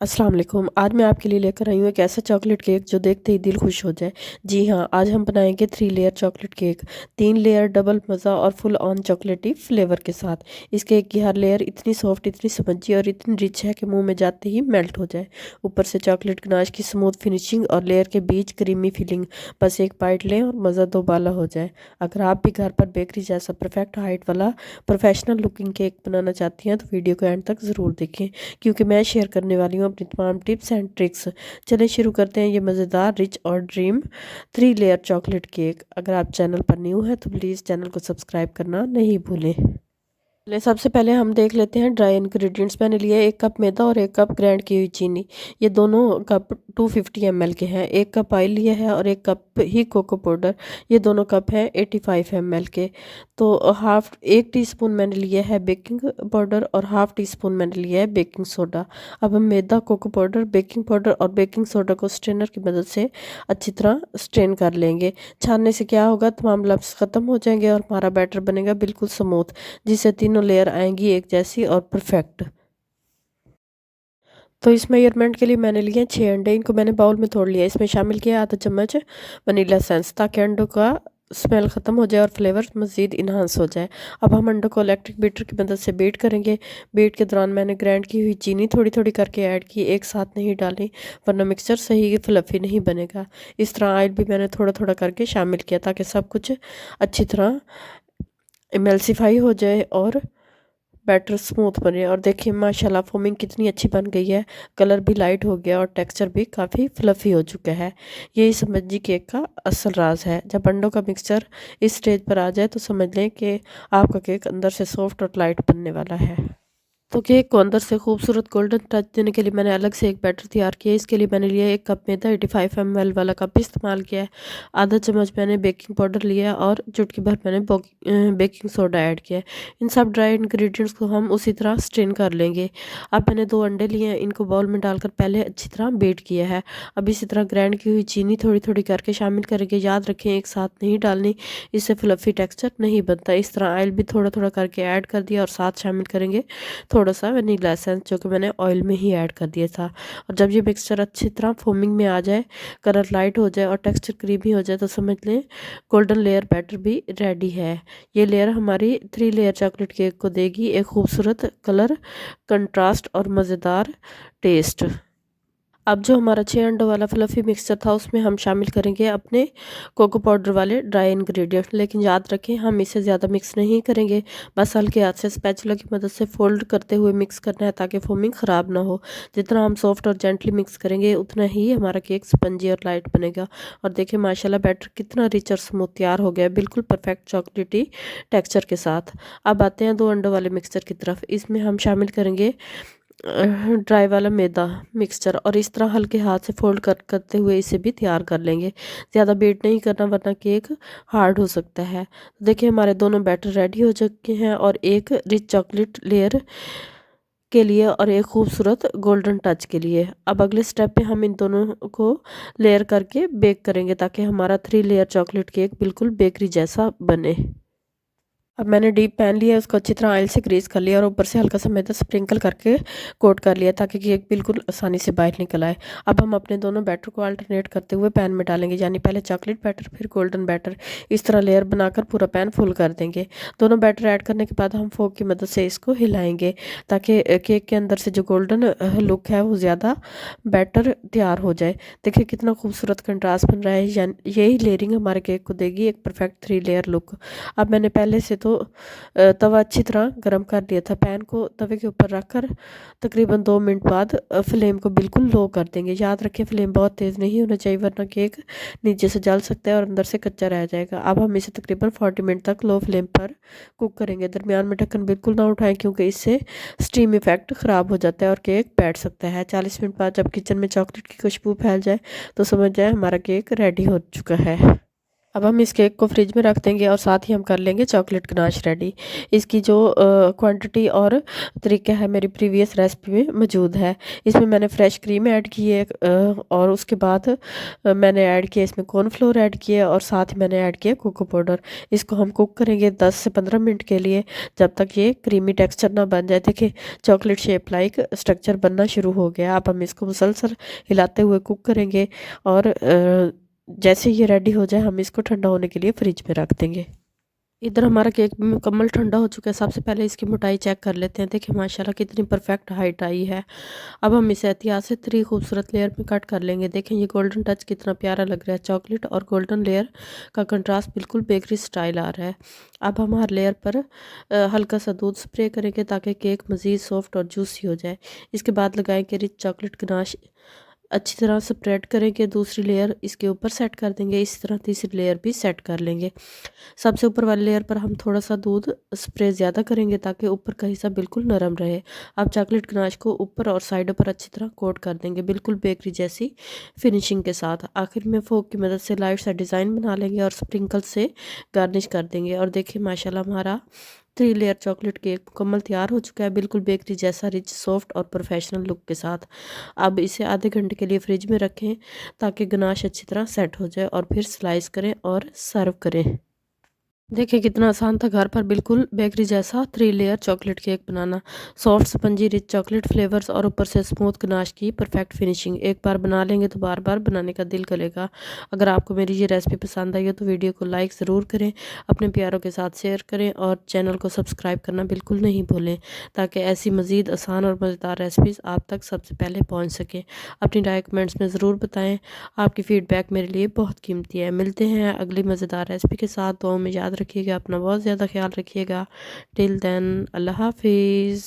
अस्सलाम वालेकुम। आज मैं आपके लिए लेकर आई हूँ एक ऐसा चॉकलेट केक जो देखते ही दिल खुश हो जाए। जी हाँ, आज हम बनाएंगे 3 layer chocolate cake. 3 layer double मज़ा और फुल ऑन चॉकलेटी फ्लेवर के साथ। इस केक की हर लेयर इतनी सॉफ्ट, इतनी स्पंजी और इतनी रिच है कि मुंह में जाते ही मेल्ट हो जाए। ऊपर से चॉकलेट गनाश की स्मूथ फिनिशिंग और लेयर के बीच क्रीमी फीलिंग। बस एक बाइट लें और मज़ा दोबाला हो जाए। अगर आप भी घर पर बेकरी जैसा परफेक्ट हाइट वाला प्रोफेशनल लुकिंग केक बनाना चाहती हैं तो वीडियो को एंड तक ज़रूर देखें, क्योंकि मैं शेयर करने वाली हूँ अपनी तमाम टिप्स एंड ट्रिक्स। चलिए शुरू करते हैं ये मज़ेदार रिच और ड्रीम 3 लेयर चॉकलेट केक। अगर आप चैनल पर न्यू हैं तो प्लीज़ चैनल को सब्सक्राइब करना नहीं भूलें। सबसे पहले हम देख लेते हैं ड्राई इंग्रेडिएंट्स। मैंने लिए 1 कप मैदा और 1 कप ग्राइंड की हुई चीनी। ये दोनों कप 250 ml के हैं। 1 कप ऑयल लिया है और 1 कप ही कोको पाउडर। ये दोनों कप हैं 85 ml के। तो हाफ 1 टीस्पून मैंने लिया है बेकिंग पाउडर और हाफ टी स्पून मैंने लिया है बेकिंग सोडा। अब हम मैदा, कोको पाउडर, बेकिंग पाउडर और बेकिंग सोडा को स्ट्रेनर की मदद से अच्छी तरह स्ट्रेन कर लेंगे। छानने से क्या होगा, तमाम लम्स ख़त्म हो जाएंगे और हमारा बैटर बनेगा बिल्कुल स्मूथ, जिससे तीनों लेयर आएंगी एक जैसी और परफेक्ट। तो इस मेजरमेंट के लिए मैंने लिए 6 अंडे। इनको मैंने बाउल में तोड़ लिया। इसमें शामिल किया आधा चम्मच वनीला एसेंस, ताकि अंडों का स्मेल ख़त्म हो जाए और फ्लेवर मज़ीद इन्हांस हो जाए। अब हम अंडों को इलेक्ट्रिक बीटर की मदद से बीट करेंगे। बीट के दौरान मैंने ग्राइंड की हुई चीनी थोड़ी थोड़ी करके ऐड की, एक साथ नहीं डाली, वरना मिक्सचर सही फ्लफ़ी नहीं बनेगा। इस तरह ऑयल भी मैंने थोड़ा थोड़ा करके शामिल किया, ताकि सब कुछ अच्छी तरह इमल्सिफाई हो जाए और बैटर स्मूथ बने। और देखिए माशाल्लाह फोमिंग कितनी अच्छी बन गई है। कलर भी लाइट हो गया और टेक्सचर भी काफ़ी फ्लफ़ी हो चुका है। यही सब्जी केक का असल राज है। जब अंडों का मिक्सचर इस स्टेज पर आ जाए तो समझ लें कि आपका केक अंदर से सॉफ्ट और लाइट बनने वाला है। तो केक को अंदर से खूबसूरत गोल्डन टच देने के लिए मैंने अलग से एक बैटर तैयार किया। इसके लिए मैंने लिया 1 कप मैदा, 85 ml वाला कप इस्तेमाल किया है। आधा चम्मच मैंने बेकिंग पाउडर लिया और चुटकी भर मैंने बेकिंग सोडा ऐड किया है। इन सब ड्राई इंग्रेडिएंट्स को हम उसी तरह स्ट्रेन कर लेंगे। अब मैंने 2 अंडे लिए हैं, इनको बाउल में डालकर पहले अच्छी तरह बीट किया है। अब इसी तरह ग्राइंड की हुई चीनी थोड़ी थोड़ी करके शामिल करेंगे। याद रखें एक साथ नहीं डालनी, इससे फ्लफ़ी टेक्सचर नहीं बनता। इस तरह ऑयल भी थोड़ा थोड़ा करके ऐड कर दिया और साथ शामिल करेंगे थोड़ा सा वनीला एसेंस, जो कि मैंने ऑयल में ही ऐड कर दिया था। और जब ये मिक्सचर अच्छी तरह फोमिंग में आ जाए, कलर लाइट हो जाए और टेक्सचर क्रीमी हो जाए, तो समझ लें गोल्डन लेयर बैटर भी रेडी है। ये लेयर हमारी 3 लेयर चॉकलेट केक को देगी एक खूबसूरत कलर, कंट्रास्ट और मज़ेदार टेस्ट। अब जो हमारा 6 अंडों वाला फ्लफ़ी मिक्सचर था, उसमें हम शामिल करेंगे अपने कोको पाउडर वाले ड्राई इंग्रेडिएंट। लेकिन याद रखें हम इसे ज़्यादा मिक्स नहीं करेंगे, बस हल्के हाथ से स्पैचुला की मदद से फोल्ड करते हुए मिक्स करना है, ताकि फोमिंग ख़राब ना हो। जितना हम सॉफ्ट और जेंटली मिक्स करेंगे उतना ही हमारा केक स्पंजी और लाइट बनेगा। और देखिए माशाल्लाह बैटर कितना रिच और स्मूथ तैयार हो गया, बिल्कुल परफेक्ट चॉकलेटी टेक्सचर के साथ। अब आते हैं 2 अंडों वाले मिक्सचर की तरफ। इसमें हम शामिल करेंगे ड्राई वाला मैदा मिक्सचर, और इस तरह हल्के हाथ से फोल्ड करते हुए इसे भी तैयार कर लेंगे। ज़्यादा बीट नहीं करना, वरना केक हार्ड हो सकता है। तो देखिए हमारे दोनों बैटर रेडी हो चुके हैं, और एक रिच चॉकलेट लेयर के लिए और एक खूबसूरत गोल्डन टच के लिए। अब अगले स्टेप पे हम इन दोनों को लेयर करके बेक करेंगे, ताकि हमारा 3 लेयर चॉकलेट केक बिल्कुल बेकरी जैसा बने। अब मैंने डीप पैन लिया, उसको अच्छी तरह ऑयल से ग्रीस कर लिया और ऊपर से हल्का सा मैदा स्प्रिंकल करके कोट कर लिया, ताकि केक बिल्कुल आसानी से बाहर निकल आए। अब हम अपने दोनों बैटर को अल्टरनेट करते हुए पैन में डालेंगे, यानी पहले चॉकलेट बैटर फिर गोल्डन बैटर। इस तरह लेयर बनाकर पूरा पैन फुल कर देंगे। दोनों बैटर ऐड करने के बाद हम फोक की मदद से इसको हिलाएंगे, ताकि केक के अंदर से जो गोल्डन लुक है वो ज़्यादा बैटर तैयार हो जाए। देखिए कितना खूबसूरत कंट्रास्ट बन रहा है। यही लेयरिंग हमारे केक को देगी एक परफेक्ट 3 लेयर लुक। अब मैंने पहले से तो तवा अच्छी तरह गर्म कर दिया था। पैन को तवे के ऊपर रखकर तकरीबन 2 मिनट बाद फ्लेम को बिल्कुल लो कर देंगे। याद रखें फ्लेम बहुत तेज़ नहीं होना चाहिए, वरना केक नीचे से जल सकता है और अंदर से कच्चा रह जाएगा। अब हम इसे तकरीबन 40 मिनट तक लो फ्लेम पर कुक करेंगे। दरमियान में ढक्कन बिल्कुल ना उठाएं, क्योंकि इससे स्टीम इफेक्ट ख़राब हो जाता है और केक बैठ सकता है। 40 मिनट बाद जब किचन में चॉकलेट की खुशबू फैल जाए, तो समझ जाए हमारा केक रेडी हो चुका है। अब हम इस केक को फ्रिज में रख देंगे और साथ ही हम कर लेंगे चॉकलेट गनाश रेडी। इसकी जो क्वांटिटी और तरीका है मेरी प्रीवियस रेसिपी में मौजूद है। इसमें मैंने फ्रेश क्रीम ऐड की है और उसके बाद मैंने ऐड किया इसमें कॉर्नफ्लोर ऐड किया और साथ ही मैंने ऐड किया कोको पाउडर। इसको हम कुक करेंगे 10 से 15 मिनट के लिए, जब तक ये क्रीमी टेक्सचर ना बन जाए। देखिए चॉकलेट शेप लाइक स्ट्रक्चर बनना शुरू हो गया। अब हम इसको मुसलसल हिलाते हुए कुक करेंगे और जैसे ये रेडी हो जाए हम इसको ठंडा होने के लिए फ्रिज में रख देंगे। इधर हमारा केक भी मुकम्मल ठंडा हो चुका है। सबसे पहले इसकी मोटाई चेक कर लेते हैं। देखिए माशाल्लाह कितनी परफेक्ट हाइट आई है। अब हम इसे एहतियात से 3 खूबसूरत लेयर में कट कर लेंगे। देखें ये गोल्डन टच कितना प्यारा लग रहा है। चॉकलेट और गोल्डन लेयर का कंट्रास्ट बिल्कुल बेकरी स्टाइल आ रहा है। अब हम हर लेयर पर हल्का सा दूध स्प्रे करेंगे ताकि केक मज़ीद सॉफ्ट और जूसी हो जाए। इसके बाद लगाएंगे रिच चॉकलेट गनाश, अच्छी तरह स्प्रेड करेंगे। दूसरी लेयर इसके ऊपर सेट कर देंगे। इसी तरह तीसरी लेयर भी सेट कर लेंगे। सबसे ऊपर वाली लेयर पर हम थोड़ा सा दूध स्प्रे ज़्यादा करेंगे ताकि ऊपर का हिस्सा बिल्कुल नरम रहे। अब चॉकलेट गनाश को ऊपर और साइडों पर अच्छी तरह कोट कर देंगे, बिल्कुल बेकरी जैसी फिनिशिंग के साथ। आखिर में फोक की मदद से लाइट सा डिज़ाइन बना लेंगे और स्प्रिंकल से गार्निश कर देंगे। और देखिए माशाल्लाह हमारा 3 लेयर चॉकलेट केक मुकम्मल तैयार हो चुका है, बिल्कुल बेकरी जैसा रिच सॉफ्ट और प्रोफेशनल लुक के साथ। अब इसे आधे घंटे के लिए फ्रिज में रखें ताकि गनाश अच्छी तरह सेट हो जाए और फिर स्लाइस करें और सर्व करें। देखिए कितना आसान था घर पर बिल्कुल बेकरी जैसा 3 लेयर चॉकलेट केक बनाना। Soft spongy rich chocolate flavours और ऊपर से स्मूथ गनाश की परफेक्ट फिनिशिंग। एक बार बना लेंगे तो बार बार बनाने का दिल करेगा। अगर आपको मेरी ये रेसिपी पसंद आई हो तो वीडियो को लाइक ज़रूर करें, अपने प्यारों के साथ शेयर करें और चैनल को सब्सक्राइब करना बिल्कुल नहीं भूलें ताकि ऐसी मज़ीद आसान और मज़ेदार रेसिपीज़ आप तक सबसे पहले पहुँच सकें। अपनी राय कमेंट्स में ज़रूर बताएँ। आपकी फ़ीडबैक मेरे लिए बहुत कीमती है। मिलते हैं अगली मज़ेदार रेसिपी के साथ। दुआओं में याद रखिएगा, अपना बहुत ज़्यादा ख्याल रखिएगा। टिल देन अल्लाह हाफिज़।